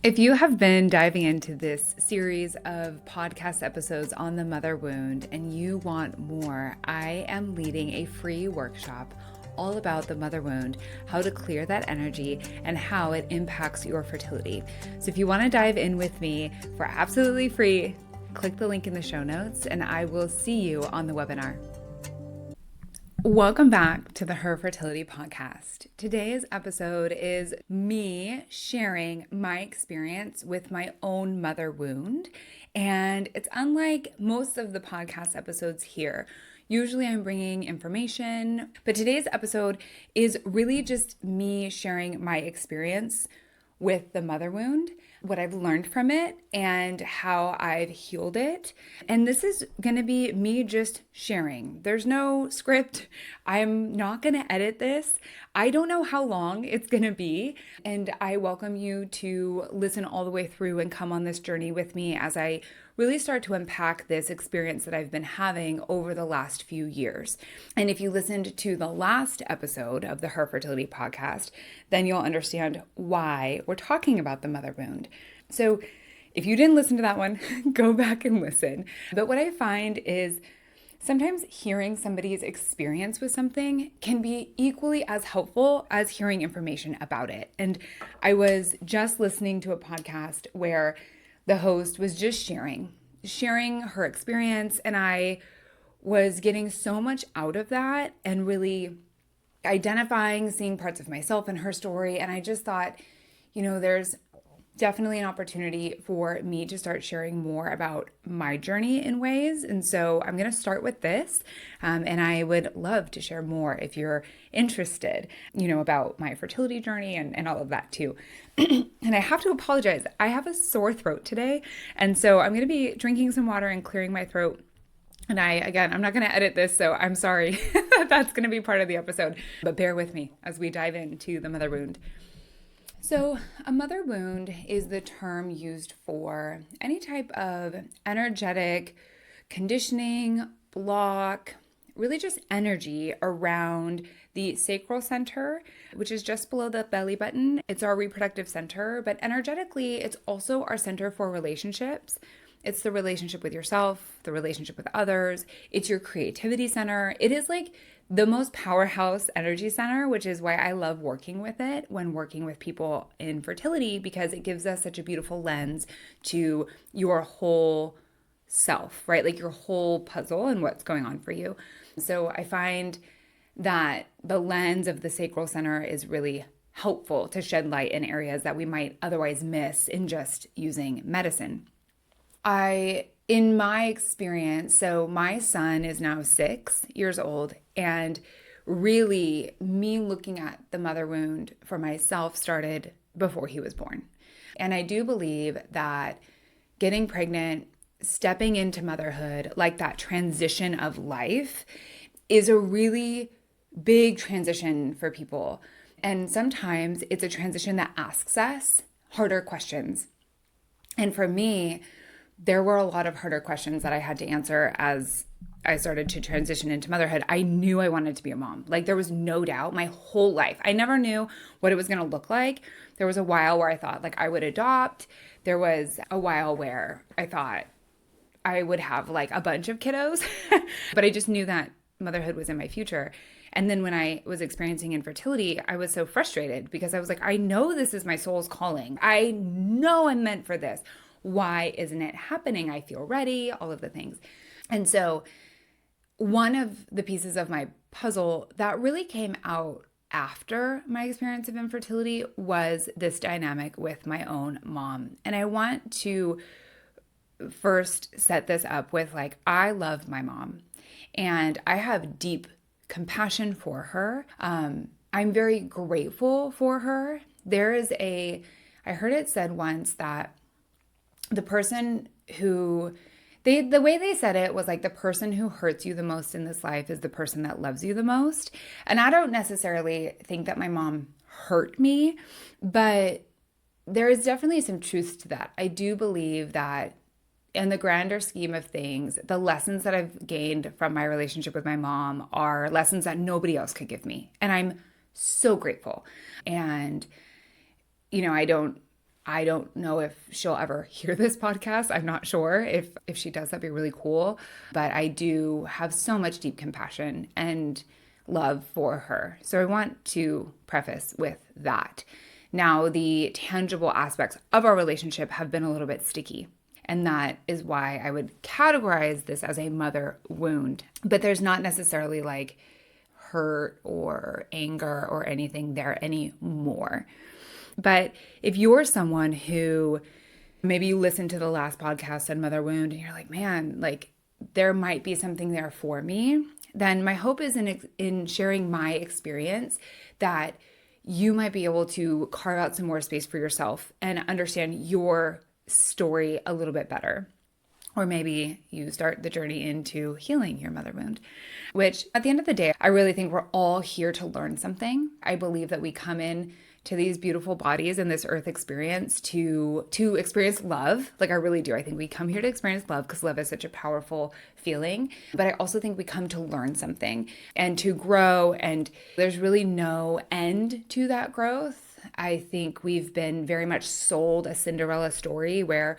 If you have been diving into this series of podcast episodes on the mother wound and you want more, I am leading a free workshop all about the mother wound, how to clear that energy, and how it impacts your fertility. So if you want to dive in with me for absolutely free, click the link in the show notes and I will see you on the webinar. Welcome back to the Her Fertility Podcast. Today's episode is me sharing my experience with my own mother wound. And it's unlike most of the podcast episodes here. Usually I'm bringing information, but today's episode is really just me sharing my experience with the mother wound, what I've learned from it, and how I've healed it. And this is going to be me just sharing. There's no script. I'm not going to edit this. I don't know how long it's going to be. And I welcome you to listen all the way through and come on this journey with me as I really start to unpack this experience that I've been having over the last few years. And if you listened to the last episode of the Her Fertility Podcast, then you'll understand why we're talking about the mother wound. So if you didn't listen to that one, go back and listen. But what I find is sometimes hearing somebody's experience with something can be equally as helpful as hearing information about it. And I was just listening to a podcast where the host was just sharing her experience, and I was getting so much out of that and really identifying, seeing parts of myself in her story. And I just thought, there's definitely an opportunity for me to start sharing more about my journey in ways. And so I'm going to start with this. And I would love to share more if you're interested, about my fertility journey and all of that too. And I have to apologize. I have a sore throat today. And so I'm going to be drinking some water and clearing my throat. And I'm not going to edit this, so I'm sorry that's going to be part of the episode. But bear with me as we dive into the mother wound. So a mother wound is the term used for any type of energetic conditioning, block, really just energy around the sacral center, which is just below the belly button. It's our reproductive center, but energetically, it's also our center for relationships. It's the relationship with yourself, the relationship with others. It's your creativity center. It is like the most powerhouse energy center, which is why I love working with it when working with people in fertility, because it gives us such a beautiful lens to your whole self, right? Like your whole puzzle and what's going on for you. So I find that the lens of the sacral center is really helpful to shed light in areas that we might otherwise miss in just using medicine. In my experience, so my son is now 6 years old, and really me looking at the mother wound for myself started before he was born. And I do believe that getting pregnant, stepping into motherhood, like that transition of life, is a really big transition for people. And sometimes it's a transition that asks us harder questions. And for me, there were a lot of harder questions that I had to answer as I started to transition into motherhood. I knew I wanted to be a mom. Like there was no doubt my whole life. I never knew what it was going to look like. There was a while where I thought like I would adopt. There was a while where I thought I would have like a bunch of kiddos, but I just knew that motherhood was in my future. And then when I was experiencing infertility, I was so frustrated because I was like, I know this is my soul's calling. I know I'm meant for this. Why isn't it happening? I feel ready, all of the things. And so one of the pieces of my puzzle that really came out after my experience of infertility was this dynamic with my own mom. And I want to first set this up with like, I love my mom and I have deep compassion for her. I'm very grateful for her. I heard it said once that the person who, the way they said it was like the person who hurts you the most in this life is the person that loves you the most. And I don't necessarily think that my mom hurt me, but there is definitely some truth to that. I do believe that in the grander scheme of things, the lessons that I've gained from my relationship with my mom are lessons that nobody else could give me. And I'm so grateful. And, I don't I don't know if she'll ever hear this podcast. I'm not sure. If she does, that'd be really cool. But I do have so much deep compassion and love for her. So I want to preface with that. Now, the tangible aspects of our relationship have been a little bit sticky. And that is why I would categorize this as a mother wound. But there's not necessarily like hurt or anger or anything there anymore. But if you're someone who maybe you listened to the last podcast on mother wound and you're like, man, like there might be something there for me, then my hope is in sharing my experience that you might be able to carve out some more space for yourself and understand your story a little bit better. Or maybe you start the journey into healing your mother wound, which at the end of the day, I really think we're all here to learn something. I believe that we come in to these beautiful bodies and this earth experience to experience love. Like I really do. I think we come here to experience love because love is such a powerful feeling. But I also think we come to learn something and to grow. And there's really no end to that growth. I think we've been very much sold a Cinderella story where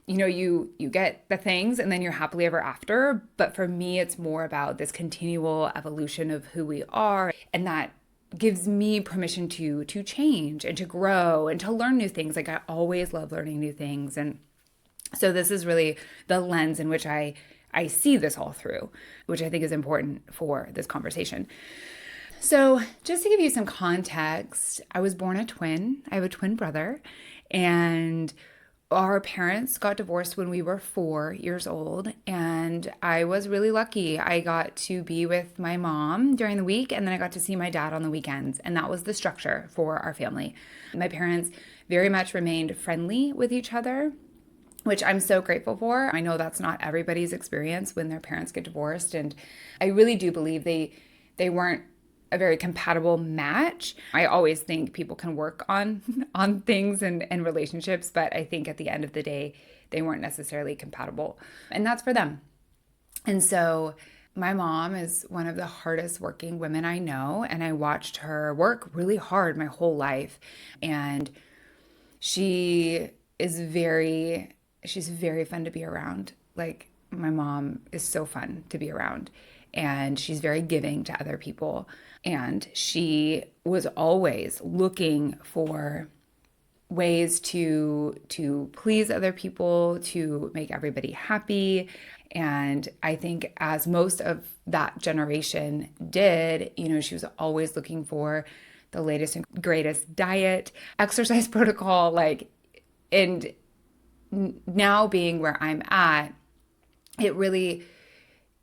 you get the things and then you're happily ever after. But for me, it's more about this continual evolution of who we are. And that gives me permission to change and to grow and to learn new things. Like I always love learning new things. And so this is really the lens in which I see this all through, which I think is important for this conversation. So just to give you some context, I was born a twin. I have a twin brother, and our parents got divorced when we were 4 years old, and I was really lucky. I got to be with my mom during the week, and then I got to see my dad on the weekends, and that was the structure for our family. My parents very much remained friendly with each other, which I'm so grateful for. I know that's not everybody's experience when their parents get divorced, and I really do believe they weren't a very compatible match. I always think people can work on things and relationships, but I think at the end of the day, they weren't necessarily compatible. And that's for them. And so my mom is one of the hardest working women I know, and I watched her work really hard my whole life. And she's very fun to be around. Like my mom is so fun to be around, and she's very giving to other people. And she was always looking for ways to please other people, to make everybody happy. And I think as most of that generation did, she was always looking for the latest and greatest diet, exercise protocol, and now being where I'm at, it really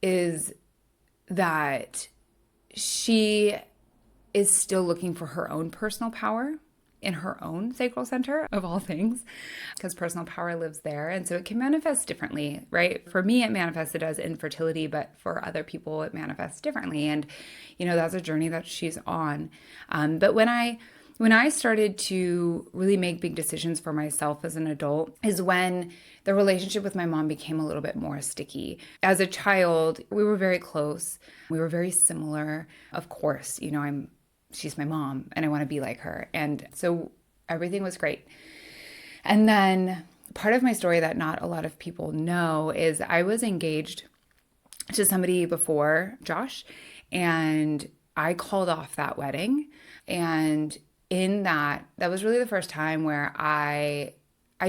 is that she is still looking for her own personal power in her own sacral center of all things, because personal power lives there. And so it can manifest differently, right? For me, it manifested as infertility, but for other people, it manifests differently. And, that's a journey that she's on. But when I started to really make big decisions for myself as an adult is when the relationship with my mom became a little bit more sticky. As a child, we were very close. We were very similar. Of course, she's my mom and I want to be like her. And so everything was great. And then part of my story that not a lot of people know is I was engaged to somebody before Josh, and I called off that wedding. And in that was really the first time where I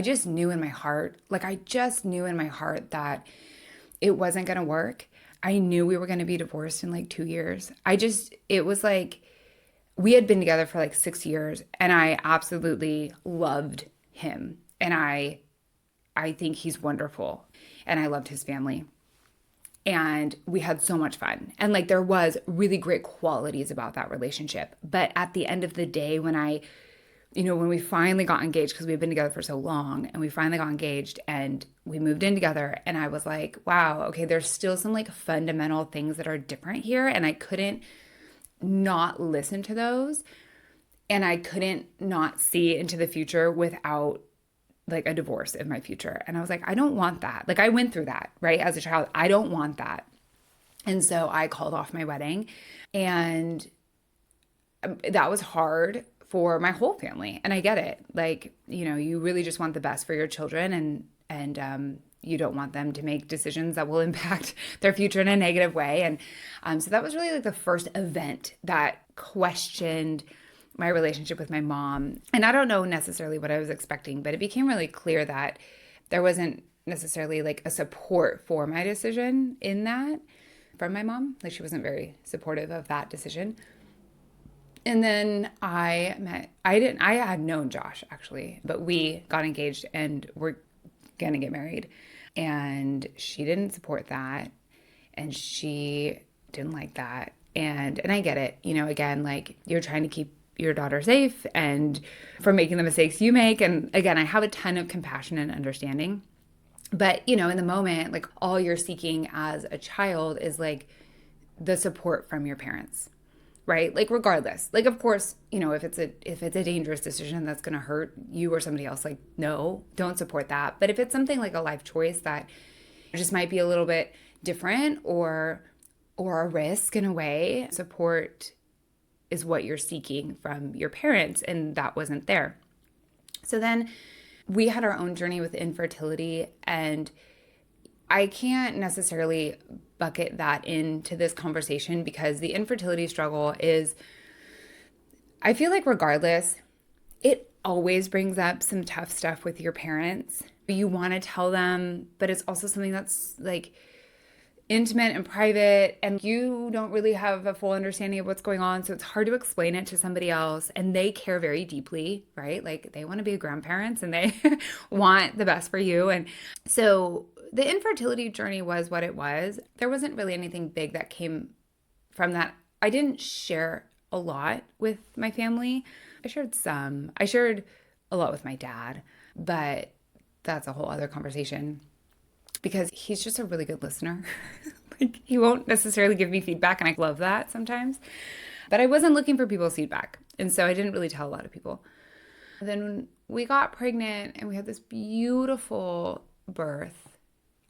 just knew in my heart, that it wasn't going to work. I knew we were going to be divorced in 2 years. It was like we had been together for 6 years, and I absolutely loved him. And I think he's wonderful, and I loved his family. And we had so much fun. And there was really great qualities about that relationship. But at the end of the day, when we finally got engaged, because we've been together for so long, and we finally got engaged and we moved in together, and I was like, wow, okay, there's still some fundamental things that are different here. And I couldn't not listen to those. And I couldn't not see into the future without a divorce in my future. And I was like, I don't want that. I went through that, right? As a child, I don't want that. And so I called off my wedding, and that was hard for my whole family. And I get it. Like, you really just want the best for your children, and you don't want them to make decisions that will impact their future in a negative way. And so that was really like the first event that questioned my relationship with my mom. And I don't know necessarily what I was expecting, but it became really clear that there wasn't necessarily like a support for my decision in that from my mom. Like, she wasn't very supportive of that decision. And then I had known Josh actually, but we got engaged and we're going to get married. And she didn't support that. And she didn't like that. And I get it. Again, like, you're trying to keep your daughter safe and from making the mistakes you make. And again, I have a ton of compassion and understanding. But, in the moment, like, all you're seeking as a child is like the support from your parents, right? Like, regardless, like, of course, if it's a dangerous decision that's going to hurt you or somebody else, like, no, don't support that. But if it's something like a life choice that just might be a little bit different or a risk in a way, support is what you're seeking from your parents. And that wasn't there. So then we had our own journey with infertility, and I can't necessarily bucket that into this conversation because the infertility struggle is, I feel like regardless, it always brings up some tough stuff with your parents. You want to tell them, but it's also something that's like intimate and private, and you don't really have a full understanding of what's going on. So it's hard to explain it to somebody else, and they care very deeply, right? Like, they want to be grandparents and they want the best for you. And so the infertility journey was what it was. There wasn't really anything big that came from that. I didn't share a lot with my family. I shared some. I shared a lot with my dad, but that's a whole other conversation because he's just a really good listener. Like, he won't necessarily give me feedback, and I love that sometimes. But I wasn't looking for people's feedback, and so I didn't really tell a lot of people. Then when we got pregnant and we had this beautiful birth,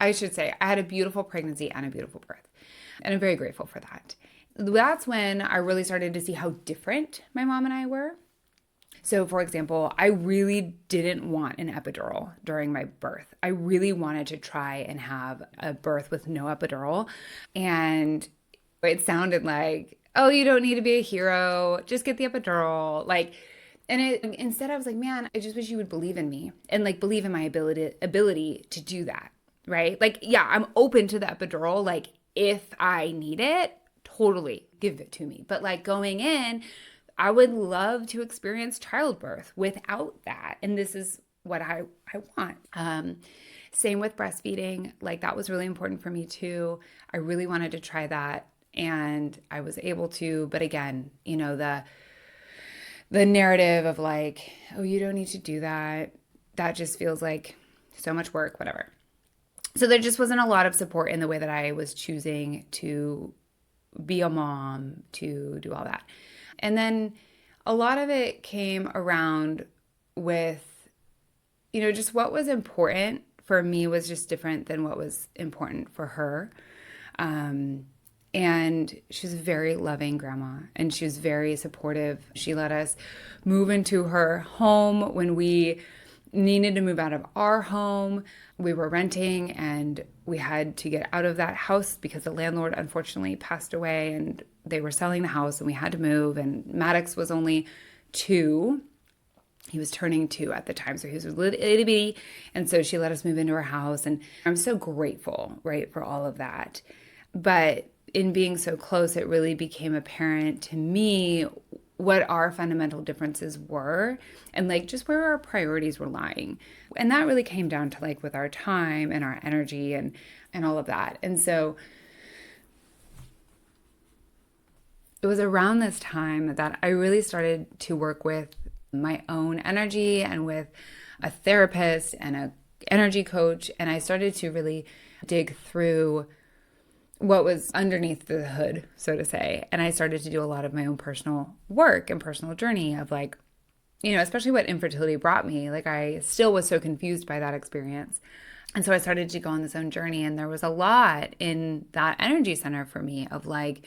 I should say, I had a beautiful pregnancy and a beautiful birth, and I'm very grateful for that. That's when I really started to see how different my mom and I were. So, for example, I really didn't want an epidural during my birth. I really wanted to try and have a birth with no epidural. And it sounded like, oh, you don't need to be a hero. Just get the epidural. Instead I was like, man, I just wish you would believe in me and like believe in my ability to do that. Right? Like, yeah, I'm open to the epidural. Like, if I need it, totally give it to me. But like, going in, I would love to experience childbirth without that. And this is what I want. Same with breastfeeding. Like, that was really important for me too. I really wanted to try that, and I was able to. But again, the narrative of like, oh, you don't need to do that. That just feels like so much work, whatever. So there just wasn't a lot of support in the way that I was choosing to be a mom, to do all that. And then a lot of it came around with, just what was important for me was just different than what was important for her. And she was a very loving grandma, and she was very supportive. She let us move into her home when we needed to move out of our home. We were renting, and we had to get out of that house because the landlord unfortunately passed away, and they were selling the house, and we had to move. And Maddox was only 2. He was turning 2 at the time, so he was a little itty bitty. And so she let us move into her house, and I'm so grateful, right, for all of that. But in being so close, it really became apparent to me what our fundamental differences were and like just where our priorities were lying. And that really came down to like with our time and our energy and all of that. And so it was around this time that I really started to work with my own energy and with a therapist and an energy coach. And I started to really dig through what was underneath the hood, so to say. And I started to do a lot of my own personal work and personal journey of like, especially what infertility brought me. Like, I still was so confused by that experience. And so I started to go on this own journey, and there was a lot in that energy center for me of like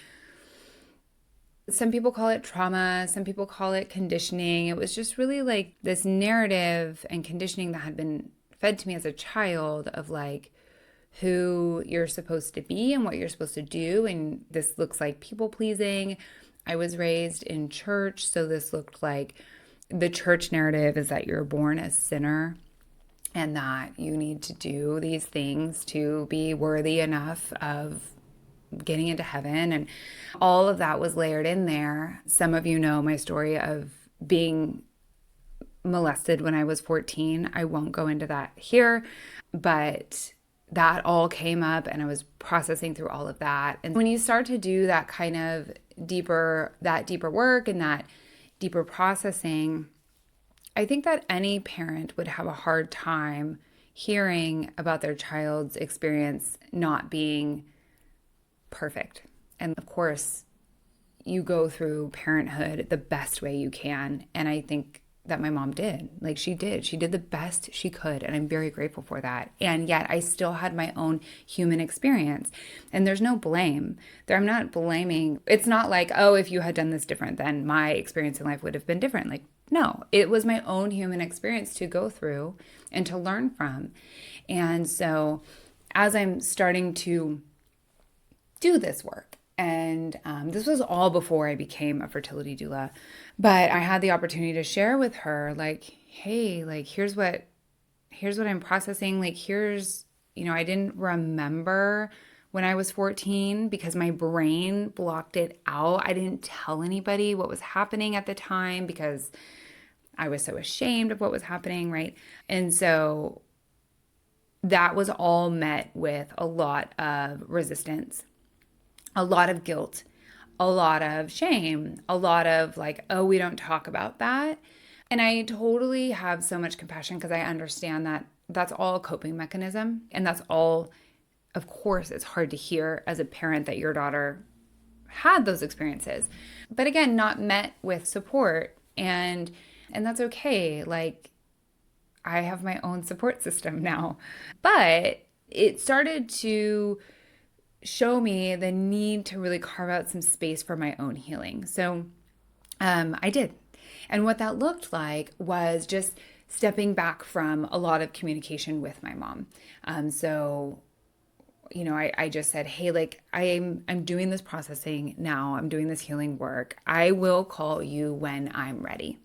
Some people call it trauma. Some people call it conditioning. It was just really like this narrative and conditioning that had been fed to me as a child of like who you're supposed to be and what you're supposed to do. And this looks like people pleasing. I was raised in church, so this looked like the church narrative is that you're born a sinner and that you need to do these things to be worthy enough of getting into heaven. And all of that was layered in there. Some of you know my story of being molested when I was 14. I won't go into that here, but that all came up and I was processing through all of that. And when you start to do that kind of deeper work and that deeper processing, I think that any parent would have a hard time hearing about their child's experience not being perfect. And of course, you go through parenthood the best way you can. And I think that my mom did. Like she did the best she could. And I'm very grateful for that. And yet I still had my own human experience. And there's no blame there. I'm not blaming. It's not like, oh, if you had done this different, then my experience in life would have been different. Like, no, it was my own human experience to go through and to learn from. And so as I'm starting to do this work, and this was all before I became a fertility doula, but I had the opportunity to share with her, like, hey, like, here's what I'm processing. Like, I didn't remember when I was 14 because my brain blocked it out. I didn't tell anybody what was happening at the time because I was so ashamed of what was happening, right? And so that was all met with a lot of resistance, a lot of guilt, a lot of shame, a lot of like, oh, we don't talk about that. And I totally have so much compassion because I understand that that's all a coping mechanism. And that's all, of course, it's hard to hear as a parent that your daughter had those experiences. But again, not met with support. And that's okay. Like, I have my own support system now. But it started to show me the need to really carve out some space for my own healing. So I did. And what that looked like was just stepping back from a lot of communication with my mom. I just said, hey, like I'm doing this processing now. I'm doing this healing work. I will call you when I'm ready.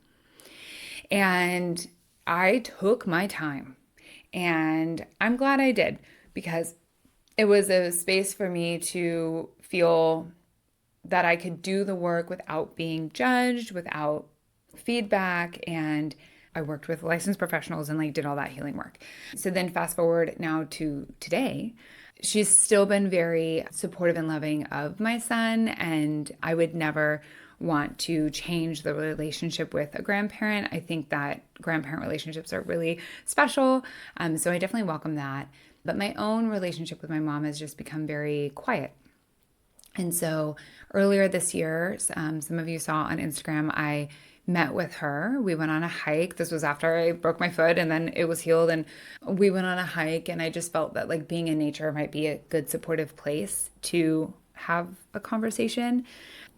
And I took my time, and I'm glad I did, because it was a space for me to feel that I could do the work without being judged, without feedback. And I worked with licensed professionals and like did all that healing work. So then fast forward now to today, she's still been very supportive and loving of my son. And I would never want to change the relationship with a grandparent. I think that grandparent relationships are really special. So I definitely welcome that. But my own relationship with my mom has just become very quiet. And so earlier this year, some of you saw on Instagram, I met with her. We went on a hike. This was after I broke my foot and then it was healed. And we went on a hike, and I just felt that like being in nature might be a good supportive place to have a conversation.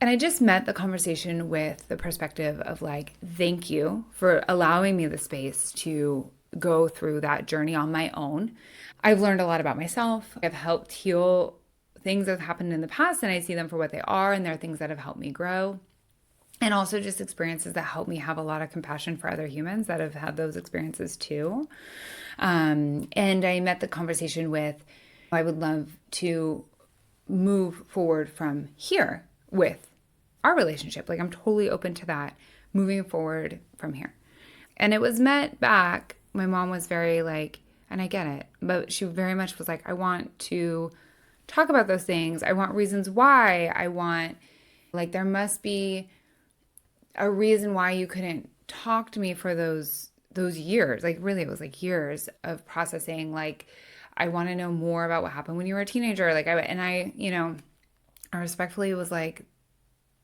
And I just met the conversation with the perspective of like, thank you for allowing me the space to go through that journey on my own. I've learned a lot about myself. I've helped heal things that have happened in the past, and I see them for what they are, and there are things that have helped me grow. And also just experiences that help me have a lot of compassion for other humans that have had those experiences too. And I met the conversation with, I would love to move forward from here with our relationship. Like, I'm totally open to that, moving forward from here. And it was met back. My mom was very like, and I get it, but she very much was like, I want to talk about those things. I want reasons why. I want, like, there must be a reason why you couldn't talk to me for those years. Like, really, it was like years of processing. Like, I want to know more about what happened when you were a teenager. Like, I respectfully was like,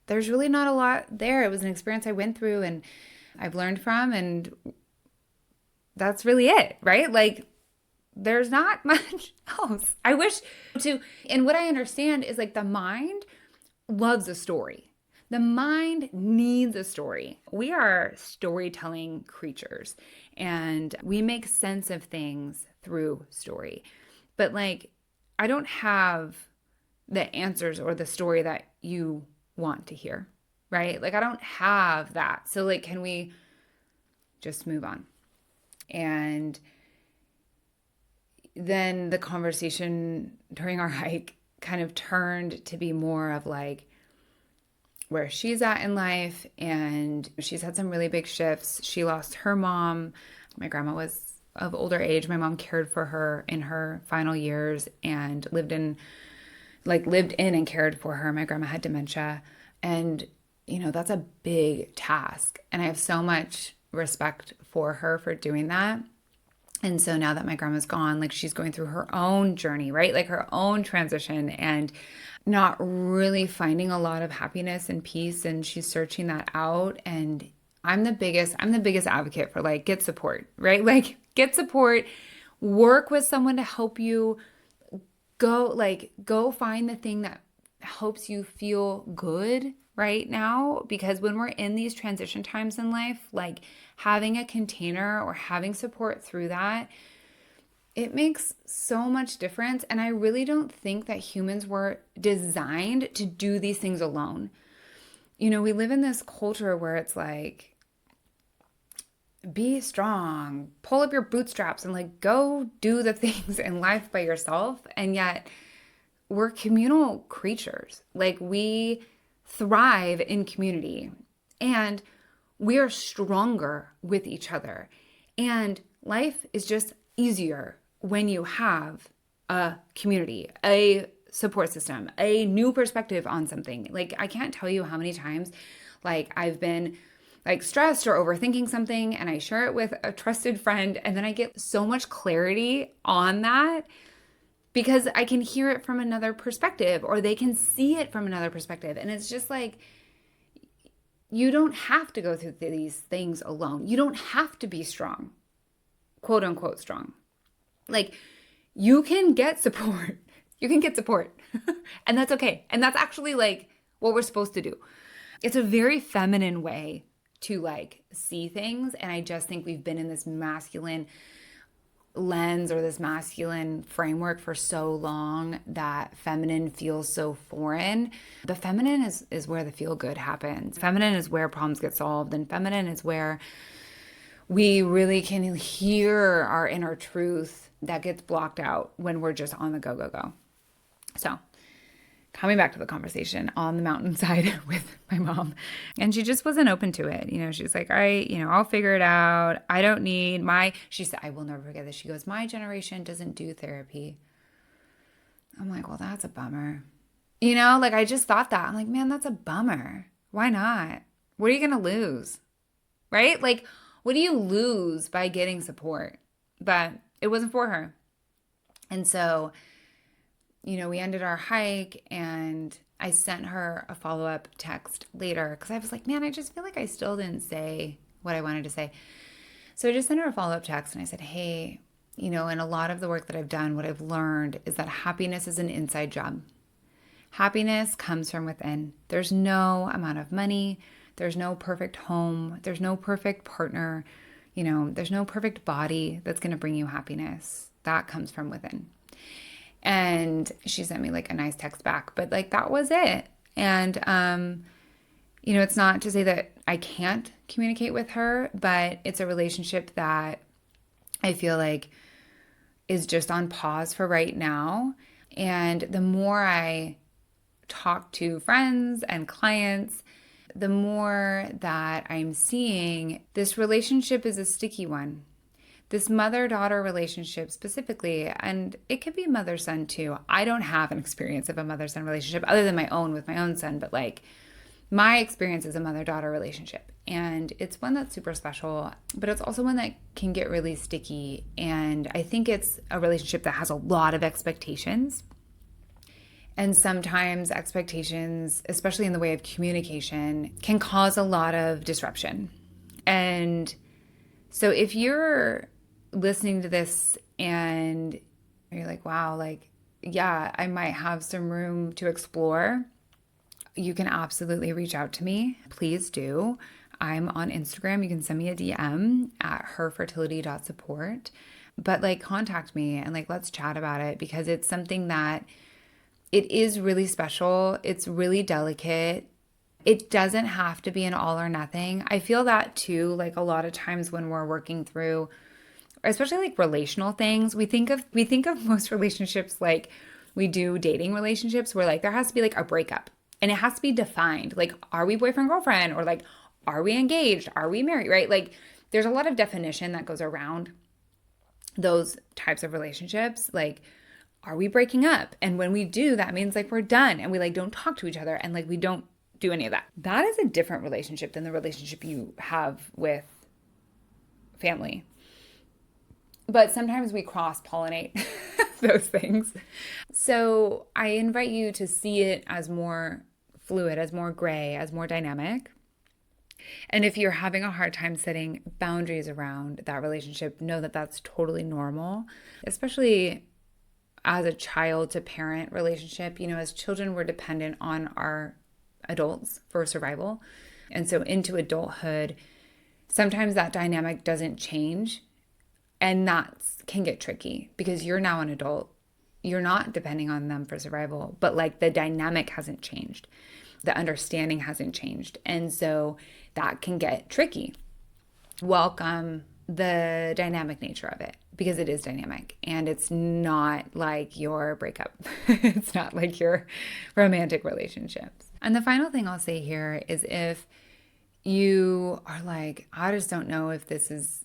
there's really not a lot there. It was an experience I went through and I've learned from, and that's really it, right? Like, there's not much else. I wish to, and what I understand is like the mind loves a story. The mind needs a story. We are storytelling creatures, and we make sense of things through story. But like, I don't have the answers or the story that you want to hear, right? Like, I don't have that. So like, can we just move on? And then the conversation during our hike kind of turned to be more of like where she's at in life. And she's had some really big shifts. She lost her mom. My grandma was of older age. My mom cared for her in her final years and lived in and cared for her. My grandma had dementia. And, that's a big task. And I have so much respect for her for doing that. And so now that my grandma's gone, like she's going through her own journey, right? Like her own transition and not really finding a lot of happiness and peace. And she's searching that out. And I'm the biggest advocate for like, get support, right? Like get support, work with someone to help you go find the thing that helps you feel good right now. Because when we're in these transition times in life, like having a container or having support through that, it makes so much difference. And I really don't think that humans were designed to do these things alone. We live in this culture where it's like, be strong, pull up your bootstraps and like go do the things in life by yourself. And yet we're communal creatures. Like we thrive in community and we are stronger with each other. And life is just easier when you have a community, a support system, a new perspective on something. Like I can't tell you how many times like I've been like stressed or overthinking something and I share it with a trusted friend and then I get so much clarity on that because I can hear it from another perspective or they can see it from another perspective. And it's just like, you don't have to go through these things alone. You don't have to be strong, quote unquote strong. Like you can get support. You can get support and that's okay. And that's actually like what we're supposed to do. It's a very feminine way to like see things. And I just think we've been in this masculine lens or this masculine framework for so long that feminine feels so foreign. The feminine is where the feel good happens. Feminine is where problems get solved. And feminine is where we really can hear our inner truth that gets blocked out when we're just on the go, go, go. So coming back to the conversation on the mountainside with my mom. And she just wasn't open to it. She's like, I'll figure it out. I don't need she said, I will never forget this. She goes, my generation doesn't do therapy. I'm like, well, that's a bummer. Like I just thought that. I'm like, man, that's a bummer. Why not? What are you going to lose? Right? Like, what do you lose by getting support? But it wasn't for her. And so we ended our hike and I sent her a follow-up text later because I was like, man, I just feel like I still didn't say what I wanted to say. So I just sent her a follow-up text and I said, hey, in a lot of the work that I've done, what I've learned is that happiness is an inside job. Happiness comes from within. There's no amount of money. There's no perfect home. There's no perfect partner. There's no perfect body that's going to bring you happiness. That comes from within. And she sent me like a nice text back, but like that was it. And, it's not to say that I can't communicate with her, but it's a relationship that I feel like is just on pause for right now. And the more I talk to friends and clients, the more that I'm seeing this relationship is a sticky one. This mother-daughter relationship specifically, and it could be mother-son too. I don't have an experience of a mother-son relationship other than my own with my own son, but like my experience is a mother-daughter relationship. And it's one that's super special, but it's also one that can get really sticky. And I think it's a relationship that has a lot of expectations. And sometimes expectations, especially in the way of communication, can cause a lot of disruption. And so if you're listening to this and you're like, wow, like, yeah, I might have some room to explore, you can absolutely reach out to me. Please do. I'm on Instagram. You can send me a DM at herfertility.support. But like contact me and like let's chat about it, because it's something that it is really special. It's really delicate. It doesn't have to be an all or nothing. I feel that too. Like a lot of times when we're working through, especially like relational things, we think of most relationships like we do dating relationships, where like there has to be like a breakup and it has to be defined. Like, are we boyfriend, girlfriend? Or like, are we engaged? Are we married? Right? Like there's a lot of definition that goes around those types of relationships. Like, are we breaking up? And when we do, that means like we're done and we like don't talk to each other and like we don't do any of that. That is a different relationship than the relationship you have with family. But sometimes we cross-pollinate those things. So I invite you to see it as more fluid, as more gray, as more dynamic. And if you're having a hard time setting boundaries around that relationship, know that that's totally normal, especially as a child to parent relationship. You know, as children, we're dependent on our adults for survival. And so into adulthood, sometimes that dynamic doesn't change. And that can get tricky because you're now an adult. You're not depending on them for survival, but like the dynamic hasn't changed. The understanding hasn't changed. And so that can get tricky. Welcome the dynamic nature of it, because it is dynamic and it's not like your breakup. It's not like your romantic relationships. And the final thing I'll say here is, if you are like, I just don't know if this is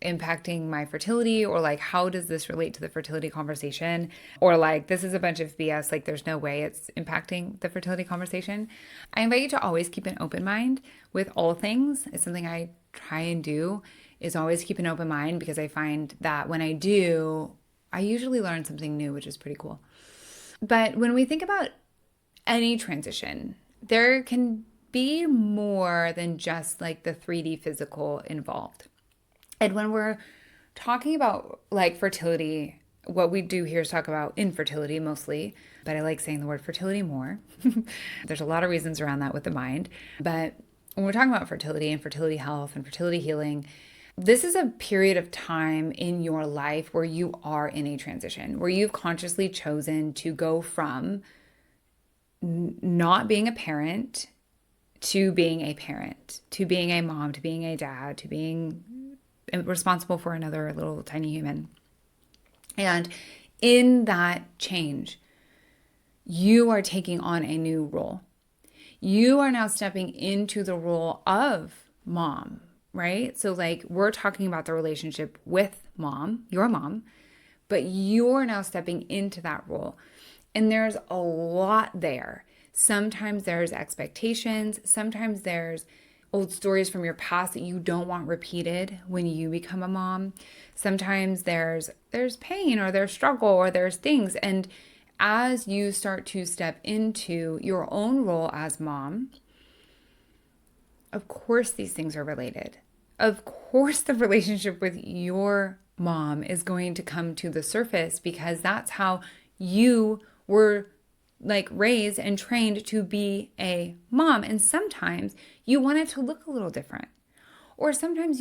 impacting my fertility, or like, how does this relate to the fertility conversation? Or like, this is a bunch of BS, like there's no way it's impacting the fertility conversation. I invite you to always keep an open mind with all things. It's something I try and do, is always keep an open mind, because I find that when I do, I usually learn something new, which is pretty cool. But when we think about any transition, there can be more than just like the 3D physical involved. And when we're talking about like fertility, what we do here is talk about infertility mostly, but I like saying the word fertility more. There's a lot of reasons around that with the mind. But when we're talking about fertility and fertility health and fertility healing, this is a period of time in your life where you are in a transition, where you've consciously chosen to go from not being a parent to being a parent, to being a mom, to being a dad, to being responsible for another little tiny human. And in that change, you are taking on a new role. You are now stepping into the role of mom, right? So like, we're talking about the relationship with mom, your mom, but you're now stepping into that role. And there's a lot there. Sometimes there's expectations. Sometimes there's old stories from your past that you don't want repeated when you become a mom. Sometimes there's pain, or there's struggle, or there's things. And as you start to step into your own role as mom, of course these things are related. Of course the relationship with your mom is going to come to the surface, because that's how you were like raised and trained to be a mom. And sometimes you want it to look a little different, or sometimes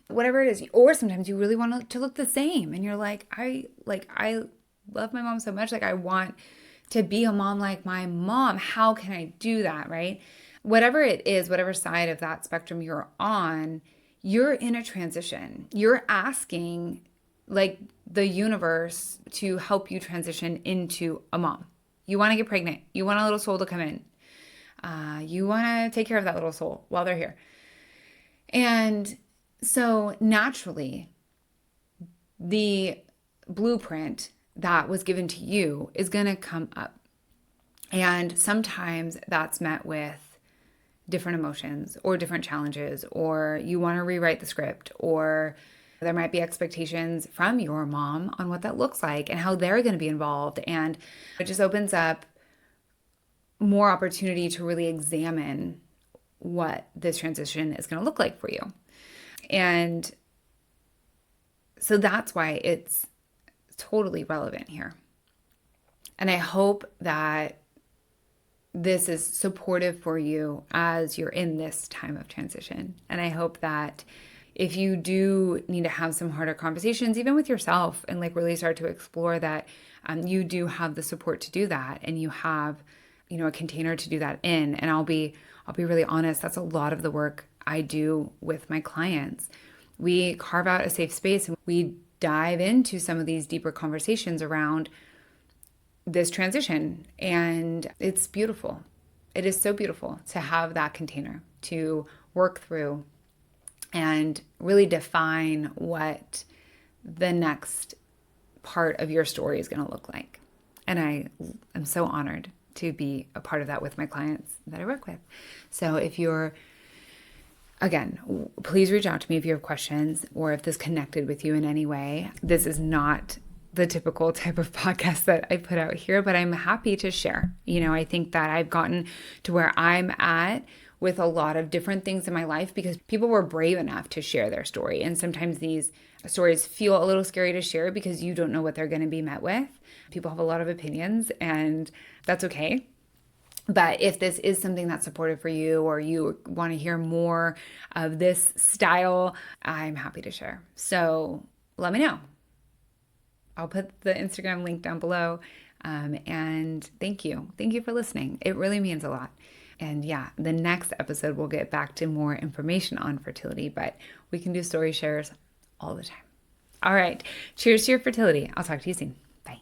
whatever it is, or sometimes you really want it to look the same. And you're like, I love my mom so much. Like, I want to be a mom like my mom. How can I do that? Right? Whatever it is, whatever side of that spectrum you're on, you're in a transition. You're asking like the universe to help you transition into a mom. You want to get pregnant. You want a little soul to come in. You want to take care of that little soul while they're here. And so naturally, the blueprint that was given to you is going to come up. And sometimes that's met with different emotions or different challenges, or you want to rewrite the script, or there might be expectations from your mom on what that looks like and how they're going to be involved. And it just opens up more opportunity to really examine what this transition is going to look like for you. And so that's why it's totally relevant here. And I hope that this is supportive for you as you're in this time of transition. And I hope that if you do need to have some harder conversations, even with yourself, and like really start to explore that, you do have the support to do that, and you have, a container to do that in. And I'll be really honest, that's a lot of the work I do with my clients. We carve out a safe space and we dive into some of these deeper conversations around this transition. And it's beautiful. It is so beautiful to have that container to work through and really define what the next part of your story is going to look like. And I am so honored to be a part of that with my clients that I work with. So if you're, again, please reach out to me if you have questions or if this connected with you in any way. This is not the typical type of podcast that I put out here, but I'm happy to share. I think that I've gotten to where I'm at with a lot of different things in my life because people were brave enough to share their story. And sometimes these stories feel a little scary to share because you don't know what they're going to be met with. People have a lot of opinions, and that's okay. But if this is something that's supportive for you, or you want to hear more of this style, I'm happy to share. So let me know. I'll put the Instagram link down below. And thank you. Thank you for listening. It really means a lot. And yeah, the next episode, we'll get back to more information on fertility, but we can do story shares all the time. All right. Cheers to your fertility. I'll talk to you soon. Bye.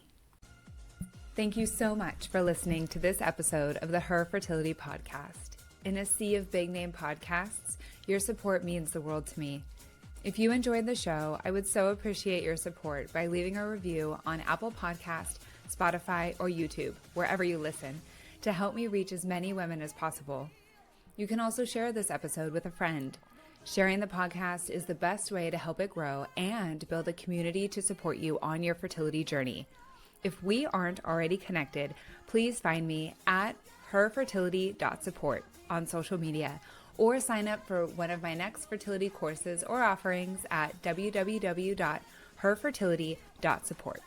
Thank you so much for listening to this episode of the Her Fertility Podcast. In a sea of big name podcasts, your support means the world to me. If you enjoyed the show, I would so appreciate your support by leaving a review on Apple Podcast, Spotify, or YouTube, wherever you listen, to help me reach as many women as possible. You can also share this episode with a friend. Sharing the podcast is the best way to help it grow and build a community to support you on your fertility journey. If we aren't already connected, please find me at herfertility.support on social media, or sign up for one of my next fertility courses or offerings at www.herfertility.support.